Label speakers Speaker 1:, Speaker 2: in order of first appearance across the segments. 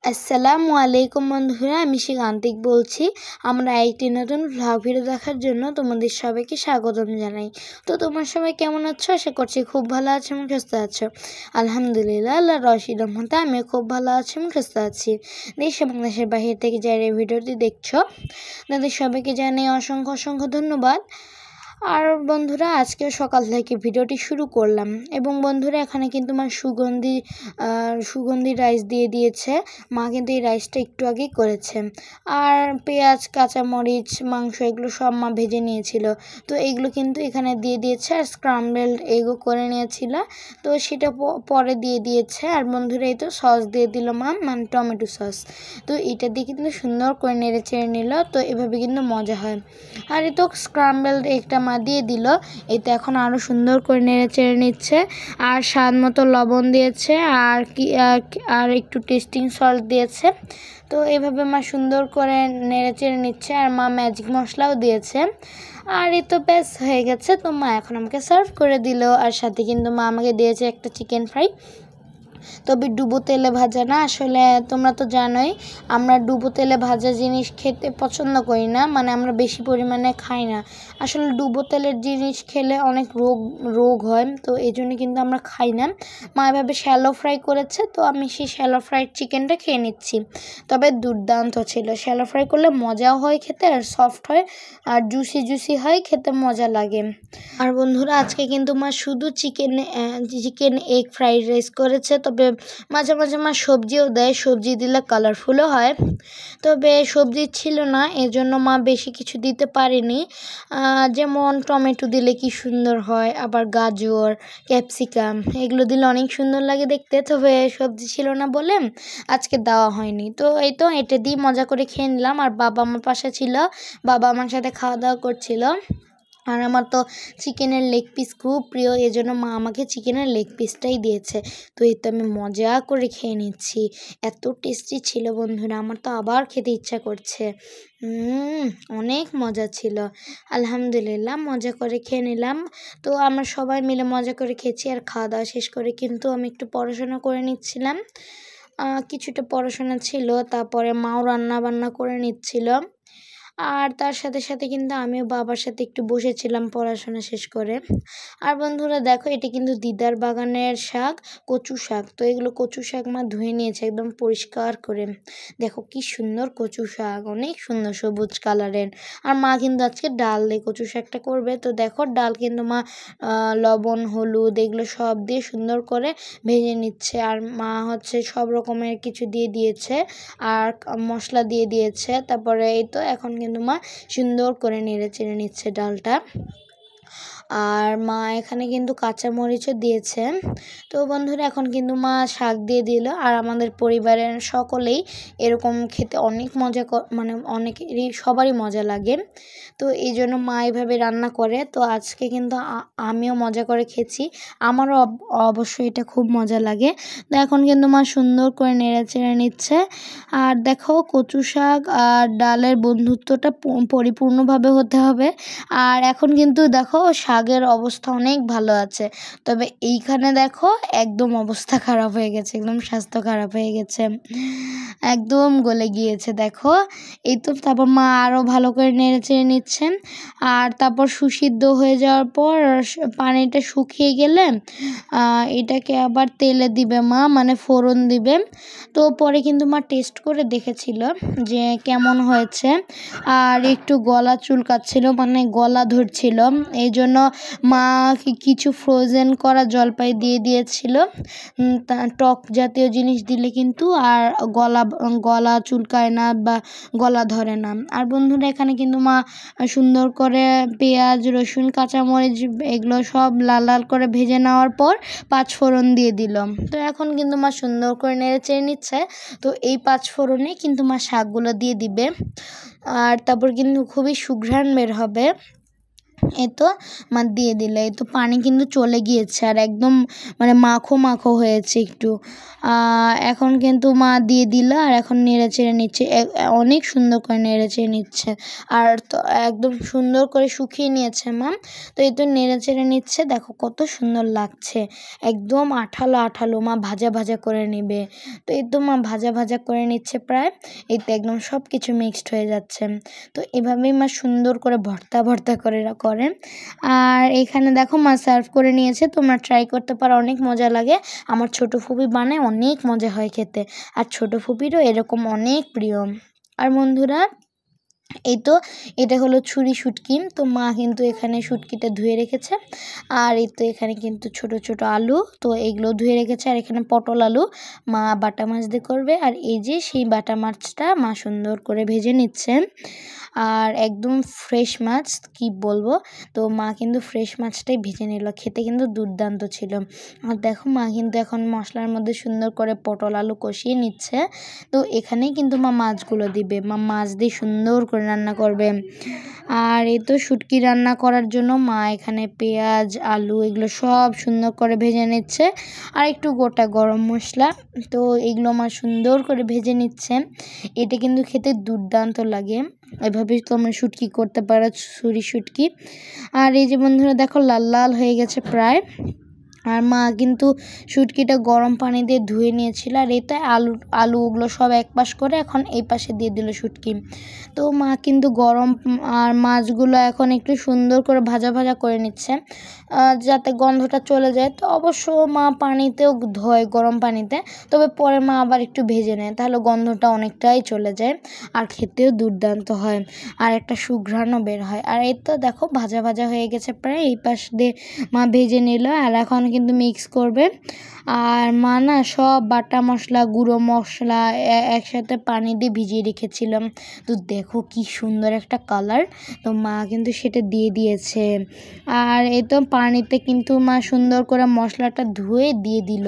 Speaker 1: আসসালামু আলাইকুম বন্ধুরা, আমি শিখান্তিক বলছি। আমরা একটি নতুন ভ্লগ ভিডিও দেখার জন্য তোমাদের সবাইকে স্বাগতম জানাই। তো তোমার সবাই কেমন আছো? আশা করছি খুব ভালো আছো এবং সুস্থ আছো। আলহামদুলিল্লাহ, আল্লাহর রশিদ রহমতে আমি খুব ভালো আছি এবং সুস্থ আছি। দেশ এবং দেশের বাহির থেকে যারা এই ভিডিওটি দেখছো তাদের সবাইকে জানাই অসংখ্য অসংখ্য ধন্যবাদ। আর বন্ধুরা, আজকে সকাল থেকে ভিডিওটি শুরু করলাম এবং বন্ধুরা এখানে কিন্তু মা সুগন্ধি রাইস দিয়ে দিয়েছে। মা কিন্তু এই রাইসটা একটু আগেই করেছে। আর পেঁয়াজ, কাঁচামরিচ, মাংস এগুলো সব মা ভেজে নিয়েছিল, তো এইগুলো কিন্তু এখানে দিয়ে দিয়েছে। আর স্ক্রাম্বলড এগও করে নিয়েছিল, তো সেটা পরে দিয়ে দিয়েছে। আর বন্ধুরা এই তো সস দিয়ে দিল মা, মানে টমেটো সস। তো এটা দিয়ে কিন্তু সুন্দর করে নেড়ে চেড়ে নিল, তো এভাবে কিন্তু মজা হয়। আর এই তো স্ক্রাম্বলড এগটা মা দিয়ে দিল, এতে এখন আরও সুন্দর করে নেড়ে চেড়ে নিচ্ছে। আর স্বাদ মতো লবণ দিয়েছে, আর একটু টেস্টিং সল্ট দিয়েছে। তো এইভাবে মা সুন্দর করে নেড়ে চেড়ে নিচ্ছে, আর মা ম্যাজিক মশলাও দিয়েছে। আর এই তো ব্যাস হয়ে গেছে। তো মা এখন আমাকে সার্ভ করে দিল, আর সাথে কিন্তু মা আমাকে দিয়েছে একটা চিকেন ফ্রাই, তবে ডুবো তেলে ভাজা না। আসলে তোমরা তো জানোই আমরা ডুবো তেলে ভাজা জিনিস খেতে পছন্দ করি না, মানে আমরা বেশি পরিমাণে খাই না। আসলে ডুবো তেলের জিনিস খেলে অনেক রোগ হয়, তো এই জন্য কিন্তু আমরা খাই না। মা এভাবে শ্যালো ফ্রাই করেছে, তো আমি সেই শ্যালো ফ্রাইড চিকেনটা খেয়ে নিচ্ছি। তবে দুর্দান্ত ছিল। শ্যালো ফ্রাই করলে মজাও হয় খেতে, আর সফট হয়, আর জুসি হয়, খেতে মজা লাগে। আর বন্ধুরা আজকে কিন্তু মা শুধু চিকেন এগ ফ্রাইড রাইস করেছে, তবে মাঝে মাঝে মা সবজিও দেয়। সবজি দিলে কালারফুলও হয়, তবে সবজি ছিল না, এজন্য মা বেশি কিছু দিতে পারেনি। যেমন টমেটো দিলে কি সুন্দর হয়, আবার গাজর, ক্যাপসিকাম এগুলো দিলে অনেক সুন্দর লাগে দেখতে, তবে সবজি ছিল না বলে আজকে দেওয়া হয়নি। তো এই তো এটা দিয়ে মজা করে খেয়ে নিলাম। আর বাবা আমার পাশে ছিল, বাবা আমার সাথে খাওয়া দাওয়া করছিল। আর আমার তো চিকেনের লেগ পিস খুব প্রিয়, এজন্য মা আমাকে চিকেনের লেগ পিসটাই দিয়েছে। তো এই তো আমি মজা করে খেয়ে নিচ্ছি। এত টেস্টি ছিল বন্ধুরা, আমার তো আবার খেতে ইচ্ছা করছে। অনেক মজা ছিল। আলহামদুলিল্লাহ, মজা করে খেয়ে নিলাম। তো আমরা সবাই মিলে মজা করে খেয়েছি। আর খাওয়া দাওয়া শেষ করে কিন্তু আমি একটু পড়াশোনা করে নিচ্ছিলাম। কিছুটা পড়াশোনা ছিল, তারপরে মাও রান্না বান্না করে নিচ্ছিল। আর তার সাথে সাথে কিন্তু আমিও বাবার সাথে একটু বসেছিলাম পড়াশোনা শেষ করে। আর বন্ধুরা দেখো, এটা কিন্তু দিদার বাগানের শাক, কচু শাক। তো এগুলো কচু শাক মা ধুয়ে নিয়েছে একদম পরিষ্কার করে। দেখো কি সুন্দর কচু শাক, অনেক সুন্দর সবুজ কালারের। আর মা কিন্তু আজকে ডাল দিয়ে কচু শাকটা করবে। তো দেখো ডাল কিন্তু মা লবণ, হলুদ এগুলো সব দিয়ে সুন্দর করে ভেজে নিচ্ছে। আর মা হচ্ছে সব রকমের কিছু দিয়ে দিয়েছে, আর মশলা দিয়ে দিয়েছে। তারপরে এই তো এখন কিন্তু মা সুন্দর করে নেড়ে চেড়ে নিচ্ছে ডালটা। আর মা এখানে কিন্তু কাঁচামরিচও দিয়েছে। তো বন্ধুরা এখন কিন্তু মা শাক দিয়ে দিল। আর আমাদের পরিবারের সকলেই এরকম খেতে অনেক মজা, মানে অনেকেরই সবারই মজা লাগে। তো এই জন্য মা এইভাবে রান্না করে। তো আজকে কিন্তু আমিও মজা করে খেয়েছি, আমারও অবশ্যই এটা খুব মজা লাগে। তো এখন কিন্তু মা সুন্দর করে নেড়ে চেড়ে নিচ্ছে। আর দেখো কচু শাক আর ডালের বন্ধুত্বটা পরিপূর্ণভাবে হতে হবে। আর এখন কিন্তু দেখো শাকের অবস্থা অনেক ভালো আছে, তবে এইখানে দেখো একদম অবস্থা খারাপ হয়ে গেছে, একদম স্বাস্থ্য খারাপ হয়ে গেছে, একদম গলে গিয়েছে দেখো। এই তো তারপর মা আরও ভালো করে নেড়ে চেড়ে নিচ্ছেন। আর তারপর সুসিদ্ধ হয়ে যাওয়ার পর পানিটা শুকিয়ে গেলে এটাকে আবার তেলে দিবে মা, মানে ফোড়ন দিবে। তো পরে কিন্তু মা টেস্ট করে দেখেছিল যে কেমন হয়েছে। আর একটু গলা চুলকাচ্ছিল, মানে গলা ধরছিল, এই জন্য মা কিছু ফ্রোজেন করা জলপাই দিয়ে দিয়েছিল। টক জাতীয় জিনিস দিলে কিন্তু আর গলা চুলকায় না বা গলা ধরে না। আর বন্ধুরা এখানে কিন্তু মা সুন্দর করে পেঁয়াজ, রসুন, কাঁচামরিচ এগুলো সব লাল লাল করে ভেজে নেওয়ার পর পাঁচফোড়ন দিয়ে দিল। তো এখন কিন্তু মা সুন্দর করে নেড়ে চেড়ে নিচ্ছে। তো এই পাঁচফোড়নে কিন্তু মা শাকগুলো দিয়ে দিবে, আর তারপর কিন্তু খুবই সুঘ্রাণ বের হবে। এই তো মা দিয়ে দিল। এই তো পানি কিন্তু চলে গিয়েছে আর একদম মানে মাখো মাখো হয়েছে একটু। এখন কিন্তু মা দিয়ে দিল আর এখন নেড়েচেড়ে নিচ্ছে, অনেক সুন্দর করে নেড়েচেড়ে নিচ্ছে। আর তো একদম সুন্দর করে শুকিয়ে নিয়েছে মা। তো এই তো নেড়েচেড়ে নিচ্ছে, দেখো কত সুন্দর লাগছে, একদম আঠালো আঠালো। মা ভাজা ভাজা করে নেবে। তো এই তো মা ভাজা ভাজা করে নিচ্ছে প্রায়। এই তো একদম সব কিছু মিক্সড হয়ে যাচ্ছে। তো এভাবেই মা সুন্দর করে ভর্তা ভর্তা করে করেন। আর এখানে দেখো মা সার্ভ করে নিয়েছে, তোমরা ট্রাই করতে পারো, অনেক মজা লাগে। আমার ছোটো ফুপি বানায়, অনেক মজা হয় খেতে। আর ছোটো ফুপিরও এরকম অনেক প্রিয়। আর বন্ধুরা এই তো এটা হলো ছুরি শুটকি। তো মা কিন্তু এখানে শুটকিটা ধুয়ে রেখেছে। আর এই তো এখানে কিন্তু ছোট ছোট আলু, তো এগুলো ধুয়ে রেখেছে। আর এখানে পটল আলু মা বাটা মাছ দিয়ে করবে। আর এই যে সেই বাটা মাছটা মা সুন্দর করে ভেজে নিচ্ছে। আর একদম ফ্রেশ মাছ, কি বলবো। তো মা কিন্তু ফ্রেশ মাছটাই ভেজে নিল, খেতে কিন্তু দুর্দান্ত ছিল। আর দেখো মা কিন্তু এখন মশলার মধ্যে সুন্দর করে পটল আলু কষিয়ে নিচ্ছে। তো এখানেই কিন্তু মা মাছগুলো দিবে, মা মাছ দিয়ে সুন্দর করে রান্না করবে। আর এই তো শুটকি রান্না করার জন্য মা এখানে পেঁয়াজ আলু এগুলো সব সুন্দর করে ভেজে নিচ্ছে। আর একটু গোটা গরম মশলা, তো এগুলো মা সুন্দর করে ভেজে নিচ্ছে। এটা কিন্তু খেতে দুর্দান্ত লাগে। এভাবেই তোমরা শুটকি করতে পারো, ছুরি শুটকি। আর এই যে বন্ধুরা দেখো লাল লাল হয়ে গেছে প্রায়। আর মা কিন্তু শুটকিটা গরম পানি দিয়ে ধুয়ে নিয়েছিল। আর এতে আলুগুলো সব এক পাশ করে এখন এই পাশে দিয়ে দিল শুটকি। তো মা কিন্তু গরম আর মাছগুলো এখন একটু সুন্দর করে ভাজা ভাজা করে নিচ্ছে, যাতে গন্ধটা চলে যায়। তো অবশ্য মা পানিতেও ধোয়, গরম পানিতে, তবে পরে মা আবার একটু ভেজে নেয়, তাহলে গন্ধটা অনেকটাই চলে যায় আর খেতেও দুর্দান্ত হয় আর একটা সুঘ্রাণও বের হয়। আর এই তো দেখো ভাজা ভাজা হয়ে গেছে প্রায়, এই পাশ দিয়ে মা ভেজে নিল। আর এখন কিন্তু মিক্স করবে। আর মা না সব বাটা মশলা গুঁড়ো মশলা একসাথে পানি দিয়ে ভিজিয়ে রেখেছিলাম। তো দেখো কি সুন্দর একটা কালার, তো মা কিন্তু সেটা দিয়ে দিয়েছে। আর এই তো পানিতে কিন্তু মা সুন্দর করে মশলাটা ধুয়ে দিয়ে দিল।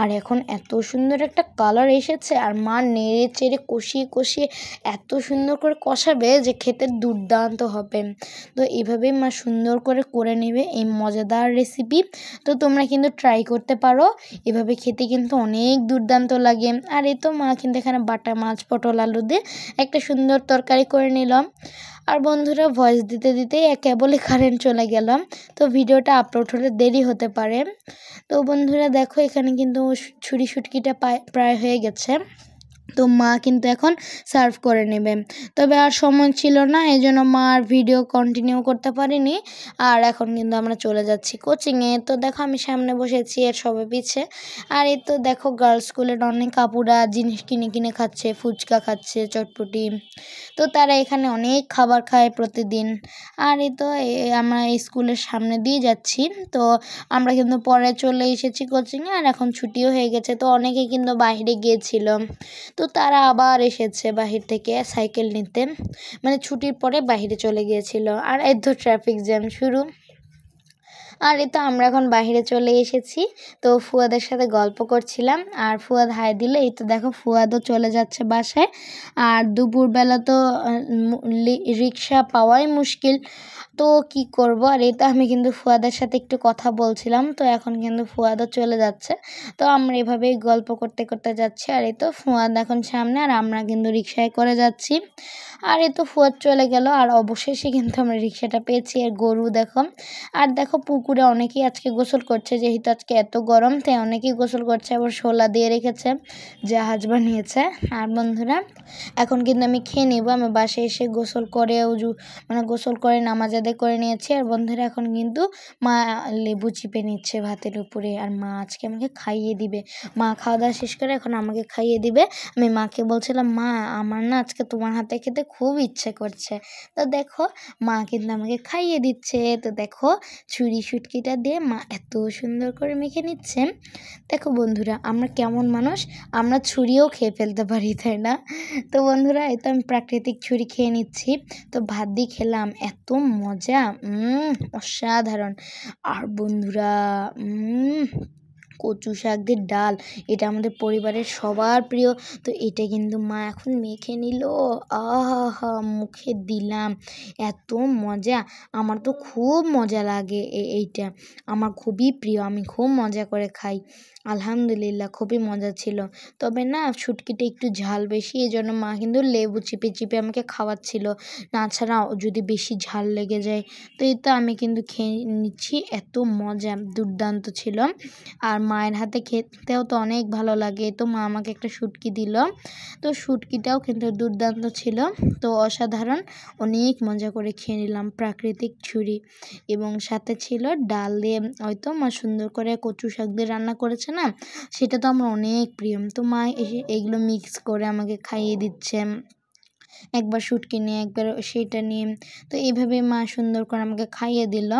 Speaker 1: আর এখন এত সুন্দর একটা কালার এসেছে। আর মা নেড়ে চেড়ে কষিয়ে কষিয়ে এত সুন্দর করে কষাবে যে খেতে দুর্দান্ত হবে। তো এভাবেই মা সুন্দর করে নেবে এই মজাদার রেসিপি। তো তোমরা কিন্তু ট্রাই করতে পারো, এভাবে খেতে কিন্তু অনেক দুর্দান্ত লাগে। আর এই তো মা কিন্তু এখানে বাটা মাছ পটল আলু দিয়ে একটা সুন্দর তরকারি করে নিলাম। আর বন্ধুরা ভয়েস দিতে দিতেই কেবলই কারেন্ট চলে গেলাম, তো ভিডিওটা আপলোড হলে দেরি হতে পারে। তো বন্ধুরা দেখো এখানে কিন্তু ছুরি শুটকিটা প্রায় হয়ে গেছে। তো মা কিন্তু এখন সার্ভ করে নেবে। তবে আর সময় ছিল না, এই জন্য মা আর ভিডিও কন্টিনিউ করতে পারিনি। আর এখন কিন্তু আমরা চলে যাচ্ছি কোচিংয়ে। তো দেখো আমি সামনে বসেছি এর সবে পিছে। আর এই তো দেখো গার্লস স্কুলের অনেক আপুরা জিনিস কিনে কিনে খাচ্ছে, ফুচকা খাচ্ছে, চটপটি। তো তারা এখানে অনেক খাবার খায় প্রতিদিন। আর এই তো আমরা এই স্কুলের সামনে দিয়ে যাচ্ছি। তো আমরা কিন্তু পরে চলে এসেছি কোচিংয়ে, আর এখন ছুটিও হয়ে গেছে। তো অনেকেই কিন্তু বাইরে গিয়েছিল, তো তারা আবার এসেছে বাহির থেকে সাইকেল নিতে, মানে ছুটির পরে বাইরে চলে গিয়েছিল। আর এই তো ট্রাফিক জ্যাম শুরু। আর এই তো আমরা এখন বাইরে চলে এসেছি। তো ফুয়াদের সাথে গল্প করছিলাম, আর ফুয়াদ হাই দিলে এই তো দেখো ফুয়াদও চলে যাচ্ছে বাসায়। আর দুপুরবেলা তো রিক্সা পাওয়াই মুশকিল, তো কি করব। আর এই তো আমি কিন্তু ফুয়াদের সাথে একটু কথা বলছিলাম, তো এখন কিন্তু ফুয়াদও চলে যাচ্ছে। তো আমরা এভাবেই গল্প করতে করতে যাচ্ছি। আর এই তো ফুয়াদ এখন সামনে, আর আমরা কিন্তু রিক্সায় করে যাচ্ছি। আর এই তো ফুয়াদ চলে গেল, আর অবশেষে কিন্তু আমরা রিক্সাটা পেয়েছি। আর গরু দেখো, আর দেখো পুকুরে অনেকেই আজকে গোসল করছে, যেহেতু আজকে এত গরম, তাই অনেকেই গোসল করছে, আবার শোলা দিয়ে রেখেছে, জাহাজ বানিয়েছে। আর বন্ধুরা এখন কিন্তু আমি খেয়ে নেব। আমি বাসায় এসে গোসল করে গোসল করে নামাজ আদায় করে নিয়েছি। আর বন্ধুরা এখন কিন্তু মা লেবু চিপে নিচ্ছে ভাতের উপরে, আর মা আজকে আমাকে খাইয়ে দিবে। মা খাওয়া দাওয়া শেষ করে এখন আমাকে খাইয়ে দিবে। আমি মাকে বলছিলাম, মা আমার না আজকে তোমার হাতে খেতে খুব ইচ্ছে করছে। তো দেখো মা কিন্তু আমাকে খাইয়ে দিচ্ছে। তো দেখো ছুরি শুটকিটা দিয়ে মা এত সুন্দর করে মেখে নিচ্ছে। দেখো বন্ধুরা আমরা কেমন মানুষ, আমরা ছুরিও খেয়ে ফেলতে পারি, তাই না? তো বন্ধুরা এই তো আমি প্রাকৃতিক ছুরি খেয়ে নিচ্ছি। তো ভাত দিয়ে খেলাম, এত মজা, অসাধারণ। আর বন্ধুরা কচু শাক দিয়ে ডাল, এটা আমাদের পরিবারের সবার প্রিয়। তো এটা কিন্তু মা এখন মেখে নিল, আহা মুখে দিলাম, এত মজা। আমার তো খুব মজা লাগে এইটা, আমার খুবই প্রিয়, আমি খুব মজা করে খাই। আলহামদুলিল্লাহ খুবই মজা ছিল। তবে না শুটকিটা একটু ঝাল বেশি, এই জন্য মা কিন্তু লেবু চিপে চিপে আমাকে খাওয়াচ্ছিল, না ছাড়া যদি বেশি ঝাল লেগে যায়। তো এই তো আমি কিন্তু খেয়ে নিচ্ছি, এত মজা, দুর্দান্ত ছিল। আর মায়ের হাতে খেতেও তো অনেক ভালো লাগে। তো মা আমাকে একটা শুটকি দিল, তো শুটকিটাও কিন্তু দুর্দান্ত ছিল। তো অসাধারণ, অনেক মজা করে খেয়ে নিলাম, প্রাকৃতিক ছুরি। এবং সাথে ছিল ডাল দিয়ে, হয়তো মা সুন্দর করে কচু শাক দিয়ে রান্না করেছে না, সেটা তো আমার অনেক প্রিয়। তো মা এসে এগুলো মিক্স করে আমাকে খাইয়ে দিচ্ছে, একবার শুটকি নিয়ে একবার সেইটা নিয়ে। তো এইভাবে মা সুন্দর করে আমাকে খাইয়ে দিল।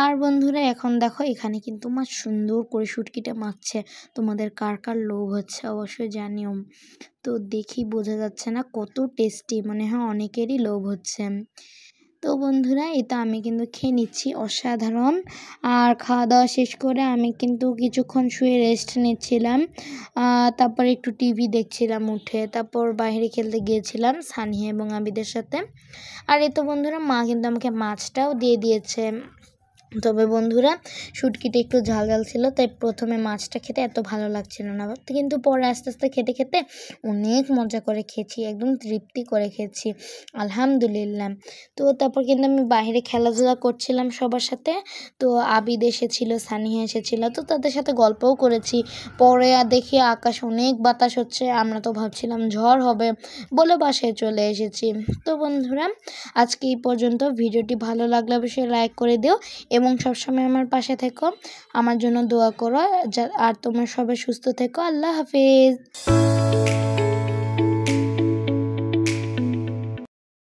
Speaker 1: আর বন্ধুরা এখন দেখো এখানে কিন্তু মা সুন্দর করে শুটকিটা মাখছে। তোমাদের কার কার লোভ হচ্ছে অবশ্যই জানিও। তো দেখি বোঝা যাচ্ছে না কত টেস্টি, মনে হয় অনেকেরই লোভ হচ্ছে। তো বন্ধুরা এটা আমি কিন্তু খেয়ে নিচ্ছি, অসাধারণ। আর খাওয়া দাওয়া শেষ করে আমি কিন্তু কিছুক্ষণ শুয়ে রেস্ট নিচ্ছিলাম, তারপর একটু টিভি দেখছিলাম উঠে, তারপর বাইরে খেলতে গিয়েছিলাম সানিয়া এবং আবিদের সাথে। আর এই তো বন্ধুরা মা কিন্তু আমাকে মাছটাও দিয়ে দিয়েছে। তবে বন্ধুরা শুটকিটা একটু ঝাল ঝাল ছিল, তাই প্রথমে মাছটা খেতে এত ভালো লাগছিল না, কিন্তু পরে আস্তে আস্তে খেতে খেতে অনেক মজা করে খেয়েছি, একদম তৃপ্তি করে খেয়েছি, আলহামদুলিল্লাহ। তো তারপর কিন্তু আমি বাইরে খেলাধুলা করছিলাম সবার সাথে। তো আবিদ এসেছিল, সানিয়া এসেছিল, তো তাদের সাথে গল্পও করেছি। পরে দেখি আকাশ অনেক বাতাস হচ্ছে, আমরা তো ভাবছিলাম ঝড় হবে বলে বাসায় চলে এসেছি। তো বন্ধুরা আজকে এই পর্যন্ত, ভিডিওটি ভালো লাগলে অবশ্যই লাইক করে দিও এবং সবসময় আমার পাশে থেকো, আমার জন্য দোয়া করো। আর তোমরা সবাই সুস্থ থেকো। আল্লাহ হাফেজ।